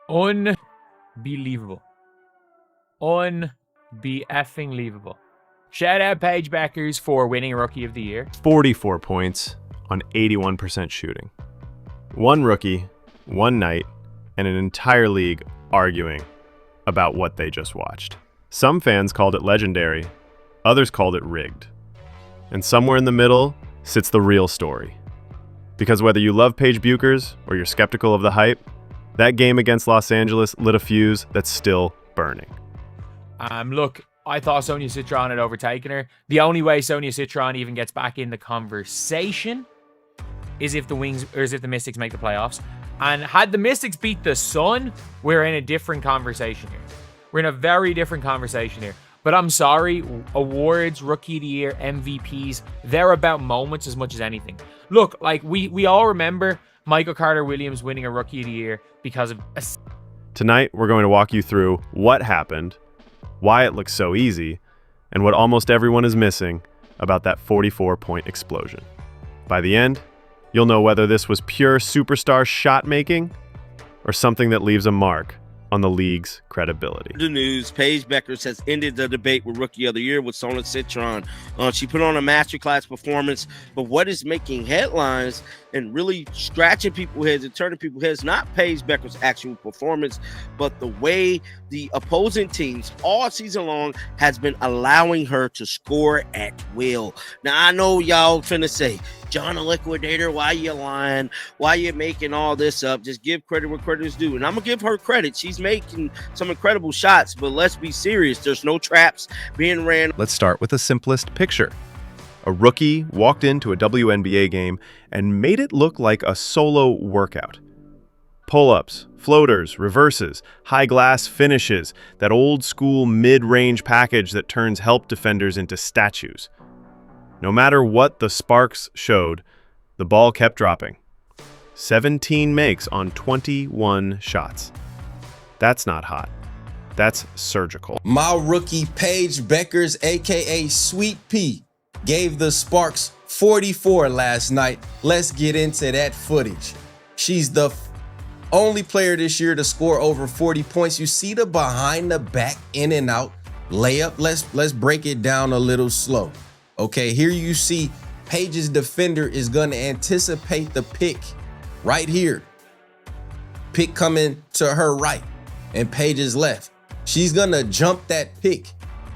Unbelievable. Unbe-effing-lievable. Shout out Paige Bueckers for winning Rookie of the Year. 44 points on 81% shooting. One rookie, one night, and an entire league arguing about what they just watched. Some fans called it legendary, others called it rigged. And somewhere in the middle sits the real story. Because whether you love Paige Bueckers or you're skeptical of the hype, that game against Los Angeles lit a fuse that's still burning. Look, I thought Sonia Citron had overtaken her. The only way Sonia Citron even gets back in the conversation is if the Mystics make the playoffs. And had the Mystics beat the Sun, we're in a different conversation here. We're in a very different conversation here. But I'm sorry, awards, Rookie of the Year, MVPs, they're about moments as much as anything. Look, like we all remember Michael Carter-Williams winning a Rookie of the Year because of... Tonight, we're going to walk you through what happened, why it looks so easy, and what almost everyone is missing about that 44-point explosion. By the end, you'll know whether this was pure superstar shot-making or something that leaves a mark on the league's credibility. The news, Paige Bueckers has ended the debate with Rookie of the Year with Sonia Citron. She put on a masterclass performance, but what is making headlines and really scratching people's heads and turning people's heads, not Paige Bueckers' actual performance, but the way the opposing teams all season long has been allowing her to score at will. Now, I know y'all finna say, John the Liquidator, why you lying? Why you making all this up? Just give credit where credit is due. And I'm going to give her credit. She's making some incredible shots, but let's be serious. There's no traps being ran. Let's start with the simplest picture. A rookie walked into a WNBA game and made it look like a solo workout. Pull-ups, floaters, reverses, high glass finishes, that old school mid-range package that turns help defenders into statues. No matter what the sparks showed, the ball kept dropping. 17 makes on 21 shots. That's not hot. That's surgical. My rookie Paige Bueckers, aka Sweet Pea, gave the Sparks 44 last night. Let's get into that footage. She's the only player this year to score over 40 points. You see the behind the back in and out layup. Let's break it down a little slow. Okay, here you see Paige's defender is going to anticipate the pick right here. Pick coming to her right and Paige's left. She's going to jump that pick.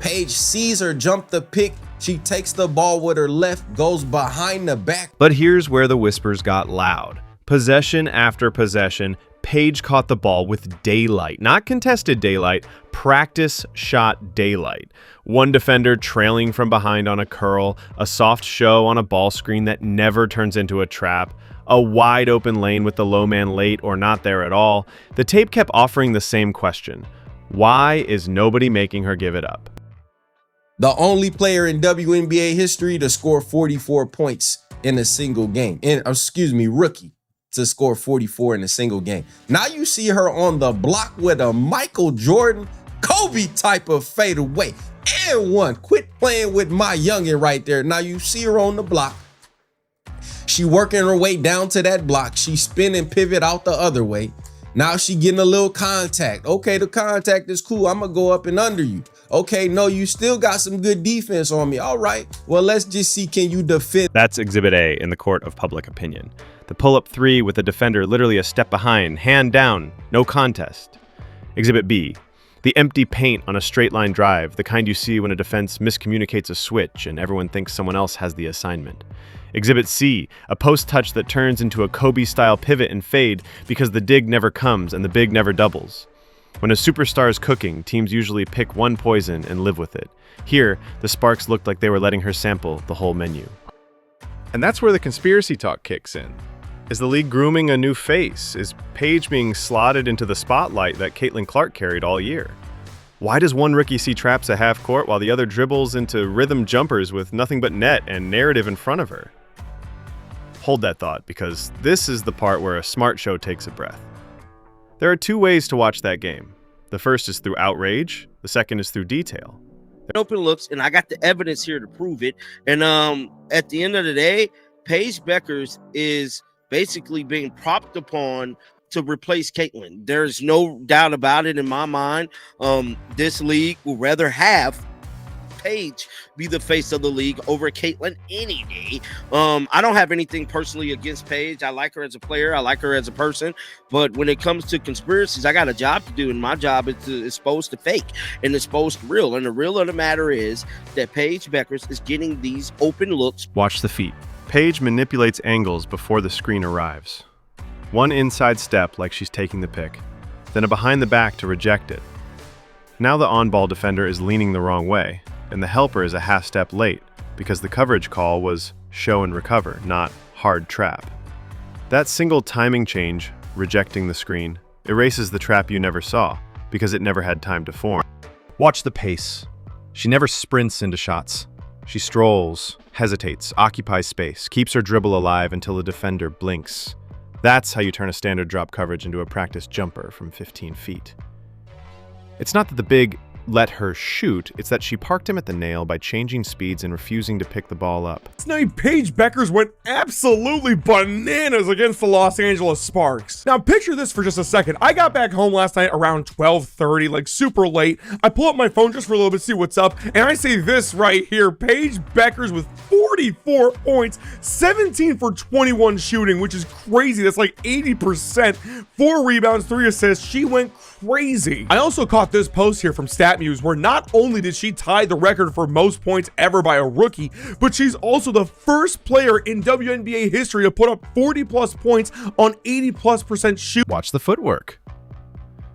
Paige sees her jump the pick. She takes the ball with her left, goes behind the back. But here's where the whispers got loud. Possession after possession, Paige caught the ball with daylight, not contested daylight, practice shot daylight. One defender trailing from behind on a curl, a soft show on a ball screen that never turns into a trap, a wide open lane with the low man late or not there at all. The tape kept offering the same question. Why is nobody making her give it up? The only player in WNBA history to score 44 points in a single game. Rookie to score 44 in a single game. Now you see her on the block with a Michael Jordan, Kobe type of fadeaway. And one. Quit playing with my youngin right there. Now you see her on the block. She working her way down to that block. She spin and pivot out the other way. Now she getting a little contact. Okay, the contact is cool. I'm gonna go up and under you. Okay, no, you still got some good defense on me. All right, well, let's just see, can you defend? That's Exhibit A in the court of public opinion. The pull-up three with the defender literally a step behind, hand down, no contest. Exhibit B, the empty paint on a straight line drive, the kind you see when a defense miscommunicates a switch and everyone thinks someone else has the assignment. Exhibit C, a post touch that turns into a Kobe-style pivot and fade because the dig never comes and the big never doubles. When a superstar is cooking, teams usually pick one poison and live with it. Here, the Sparks looked like they were letting her sample the whole menu. And that's where the conspiracy talk kicks in. Is the league grooming a new face? Is Paige being slotted into the spotlight that Caitlin Clark carried all year? Why does one rookie see traps at half court while the other dribbles into rhythm jumpers with nothing but net and narrative in front of her? Hold that thought, because this is the part where a smart show takes a breath. There are two ways to watch that game. The first is through outrage. The second is through detail. Open looks, and I got the evidence here to prove it. And at the end of the day, Paige Bueckers is basically being propped upon to replace Caitlyn. There's no doubt about it in my mind. This league will rather have Paige be the face of the league over Caitlyn any day. I don't have anything personally against Paige. I like her as a player. I like her as a person. But when it comes to conspiracies, I got a job to do, and my job is to expose the fake and expose the real. And the real of the matter is that Paige Bueckers is getting these open looks. Watch the feet. Paige manipulates angles before the screen arrives. One inside step like she's taking the pick, then a behind the back to reject it. Now the on-ball defender is leaning the wrong way, and the helper is a half step late because the coverage call was show and recover, not hard trap. That single timing change, rejecting the screen, erases the trap you never saw because it never had time to form. Watch the pace. She never sprints into shots. She strolls, hesitates, occupies space, keeps her dribble alive until the defender blinks. That's how you turn a standard drop coverage into a practice jumper from 15 feet. It's not that the big let her shoot, it's that she parked him at the nail by changing speeds and refusing to pick the ball up. Last night, Paige Bueckers went absolutely bananas against the Los Angeles Sparks. Now, picture this for just a second. I got back home last night around 12:30, like super late. I pull up my phone just for a little bit, see what's up, and I see this right here. Paige Bueckers with 44 points, 17 for 21 shooting, which is crazy. That's like 80%. 4 rebounds, 3 assists. She went crazy. I also caught this post here from StatMuse where not only did she tie the record for most points ever by a rookie, but she's also the first player in WNBA history to put up 40 plus points on 80+% shoot. Watch the footwork.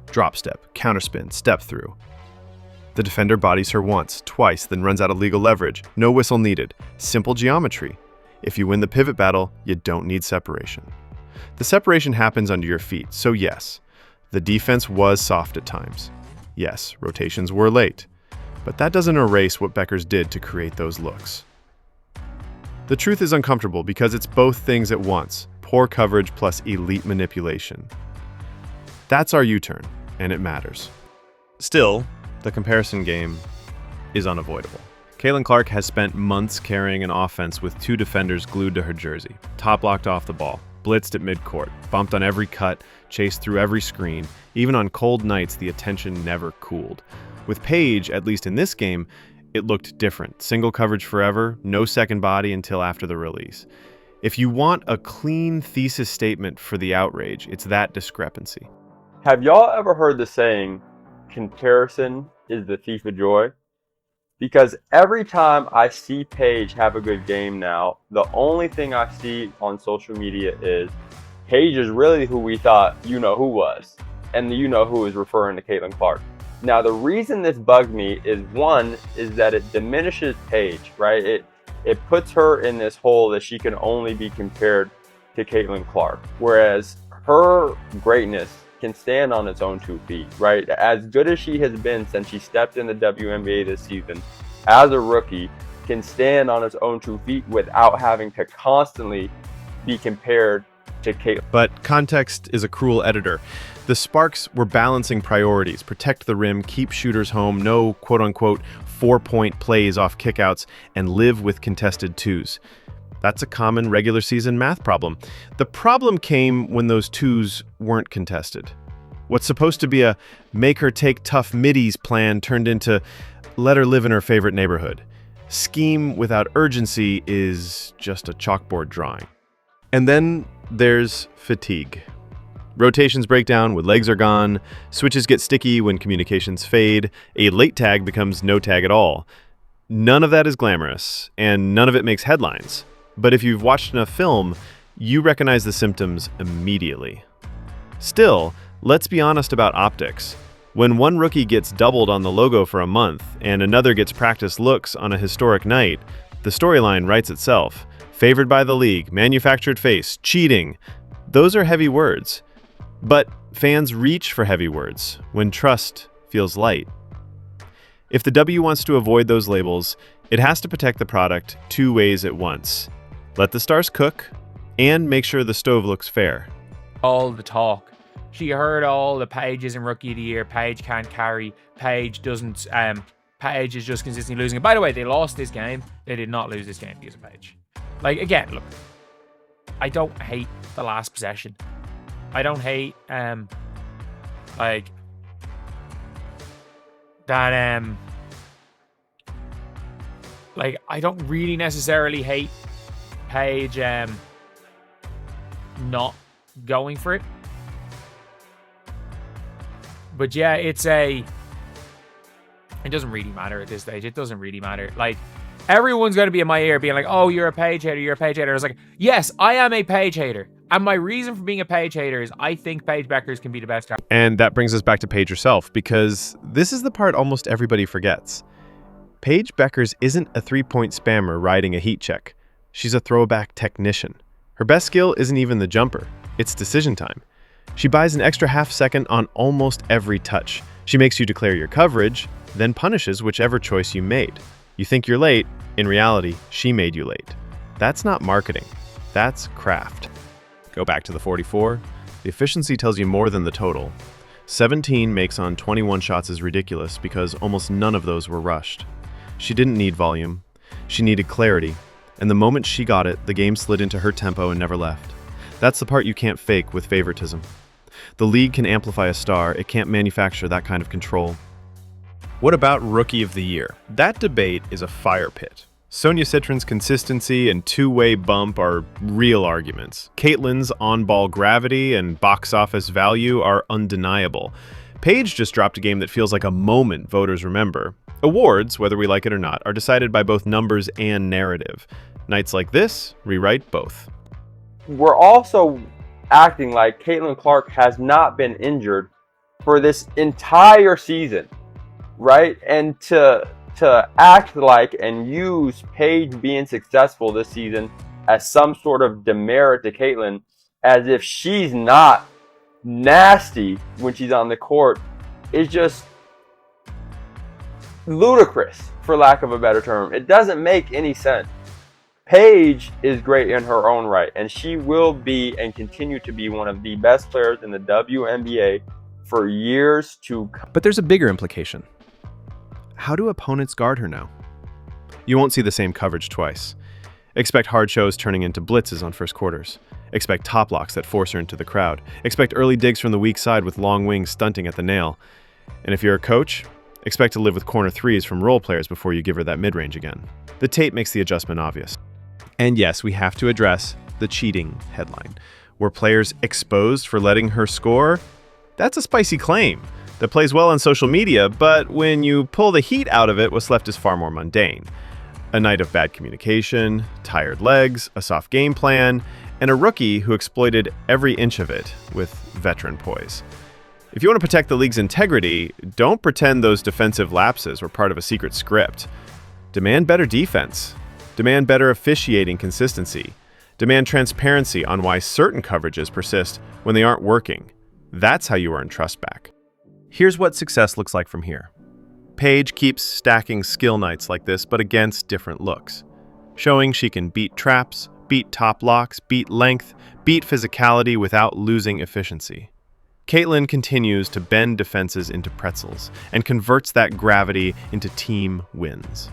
Drop step, counterspin, step through. The defender bodies her once, twice, then runs out of legal leverage. No whistle needed. Simple geometry. If you win the pivot battle, you don't need separation. The separation happens under your feet, so yes, the defense was soft at times. Yes, rotations were late, but that doesn't erase what Bueckers did to create those looks. The truth is uncomfortable because it's both things at once, poor coverage plus elite manipulation. That's our U-turn, and it matters. Still, the comparison game is unavoidable. Caitlin Clark has spent months carrying an offense with 2 defenders glued to her jersey, top-locked off the ball, blitzed at midcourt, bumped on every cut, chased through every screen. Even on cold nights, the attention never cooled. With Paige, at least in this game, it looked different. Single coverage forever, no second body until after the release. If you want a clean thesis statement for the outrage, it's that discrepancy. Have y'all ever heard the saying, comparison is the thief of joy? Because every time I see Paige have a good game now, the only thing I see on social media is Paige is really who we thought you-know-who was. And the you-know-who is referring to Caitlin Clark. Now, the reason this bugged me is, one, is that it diminishes Paige, right? It puts her in this hole that she can only be compared to Caitlin Clark. Whereas her greatness can stand on its own 2 feet, right? As good as she has been since she stepped in the WNBA this season, as a rookie, can stand on its own 2 feet without having to constantly be compared to Caitlin. But context is a cruel editor. The Sparks were balancing priorities: protect the rim, keep shooters home, no quote-unquote 4-point plays off kickouts, and live with contested twos. That's a common regular season math problem. The problem came when those twos weren't contested. What's supposed to be a make her take tough middies plan turned into let her live in her favorite neighborhood. Scheme without urgency is just a chalkboard drawing. And then there's fatigue. Rotations break down when legs are gone, switches get sticky when communications fade, a late tag becomes no tag at all. None of that is glamorous, and none of it makes headlines. But if you've watched enough film, you recognize the symptoms immediately. Still, let's be honest about optics. When one rookie gets doubled on the logo for a month, and another gets practice looks on a historic night, the storyline writes itself. Favored by the league, manufactured face, cheating. Those are heavy words. But fans reach for heavy words when trust feels light. If the W wants to avoid those labels, it has to protect the product 2 ways at once. Let the stars cook, and make sure the stove looks fair. All the talk. She heard all the Paiges in Rookie of the Year. Paige can't carry. Paige doesn't. Paige is just consistently losing. And by the way, they lost this game. They did not lose this game because of Paige. Like, again, look. I don't hate the last possession. I don't hate like that like I don't really necessarily hate Paige not going for it. But yeah, it doesn't really matter at this stage. It doesn't really matter. Like, everyone's going to be in my ear being like, oh, you're a Paige hater, you're a Paige hater. I was like, yes, I am a Paige hater. And my reason for being a Paige hater is I think Paige Bueckers can be the best. And that brings us back to Paige herself, because this is the part almost everybody forgets. Paige Bueckers isn't a three-point spammer riding a heat check. She's a throwback technician. Her best skill isn't even the jumper. It's decision time. She buys an extra half second on almost every touch. She makes you declare your coverage, then punishes whichever choice you made. You think you're late. In reality, she made you late. That's not marketing. That's craft. Go back to the 44. The efficiency tells you more than the total. 17 makes on 21 shots is ridiculous because almost none of those were rushed. She didn't need volume. She needed clarity. And the moment she got it, the game slid into her tempo and never left. That's the part you can't fake with favoritism. The league can amplify a star. It can't manufacture that kind of control. What about Rookie of the Year? That debate is a fire pit. Sonia Citron's consistency and two-way bump are real arguments. Caitlin's on-ball gravity and box office value are undeniable. Paige just dropped a game that feels like a moment voters remember. Awards, whether we like it or not, are decided by both numbers and narrative. Nights like this rewrite both. We're also acting like Caitlin Clark has not been injured for this entire season, right? And to act like and use Paige being successful this season as some sort of demerit to Caitlin, as if she's not nasty when she's on the court, is just ludicrous, for lack of a better term. It doesn't make any sense. Paige is great in her own right, and she will be and continue to be one of the best players in the WNBA for years to come. But there's a bigger implication. How do opponents guard her now? You won't see the same coverage twice. Expect hard shows turning into blitzes on first quarters. Expect top locks that force her into the crowd. Expect early digs from the weak side with long wings stunting at the nail. And if you're a coach, expect to live with corner threes from role players before you give her that mid-range again. The tape makes the adjustment obvious. And yes, we have to address the cheating headline. Were players exposed for letting her score? That's a spicy claim that plays well on social media, but when you pull the heat out of it, what's left is far more mundane. A night of bad communication, tired legs, a soft game plan, and a rookie who exploited every inch of it with veteran poise. If you want to protect the league's integrity, don't pretend those defensive lapses were part of a secret script. Demand better defense. Demand better officiating consistency. Demand transparency on why certain coverages persist when they aren't working. That's how you earn trust back. Here's what success looks like from here. Paige keeps stacking skill nights like this, but against different looks. Showing she can beat traps, beat top locks, beat length, beat physicality without losing efficiency. Caitlin continues to bend defenses into pretzels and converts that gravity into team wins.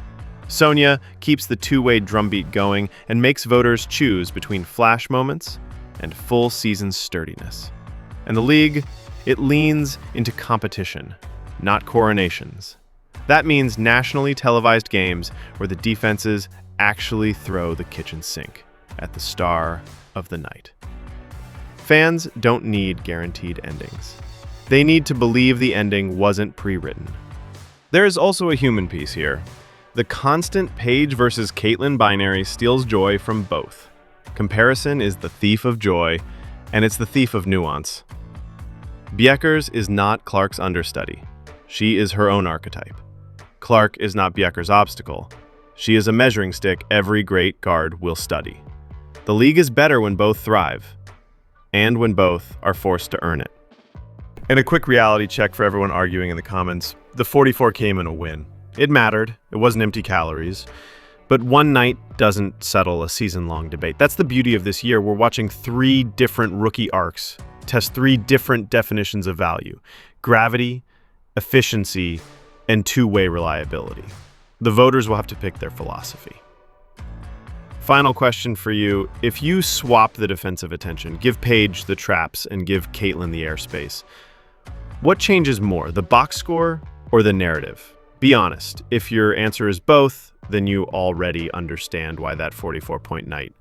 Sonia keeps the two-way drumbeat going and makes voters choose between flash moments and full season sturdiness. And the league, it leans into competition, not coronations. That means nationally televised games where the defenses actually throw the kitchen sink at the star of the night. Fans don't need guaranteed endings. They need to believe the ending wasn't pre-written. There is also a human piece here. The constant Paige versus Caitlin binary steals joy from both. Comparison is the thief of joy, and it's the thief of nuance. Bueckers is not Clark's understudy. She is her own archetype. Clark is not Bueckers' obstacle. She is a measuring stick every great guard will study. The league is better when both thrive, and when both are forced to earn it. And a quick reality check for everyone arguing in the comments. The 44 came in a win. It mattered. It wasn't empty calories. But one night doesn't settle a season-long debate. That's the beauty of this year. We're watching 3 different rookie arcs test 3 different definitions of value: gravity, efficiency, and two-way reliability. The voters will have to pick their philosophy. Final question for you. If you swap the defensive attention, give Paige the traps and give Caitlin the airspace, what changes more, the box score or the narrative? Be honest. If your answer is both, then you already understand why that 44-point night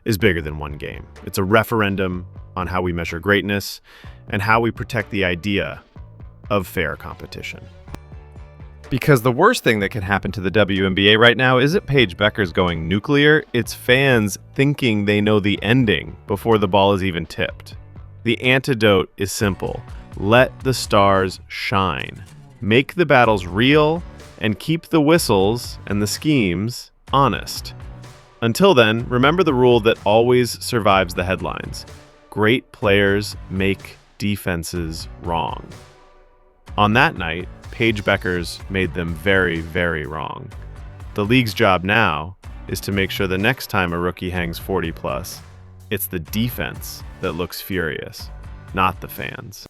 is bigger than one game. It's a referendum on how we measure greatness and how we protect the idea of fair competition. Because the worst thing that can happen to the WNBA right now isn't Paige Bueckers going nuclear, it's fans thinking they know the ending before the ball is even tipped. The antidote is simple. Let the stars shine. Make the battles real and keep the whistles and the schemes honest. Until then, remember the rule that always survives the headlines. Great players make defenses wrong. On that night, Paige Bueckers made them very, very wrong. The league's job now is to make sure the next time a rookie hangs 40+, it's the defense that looks furious, not the fans.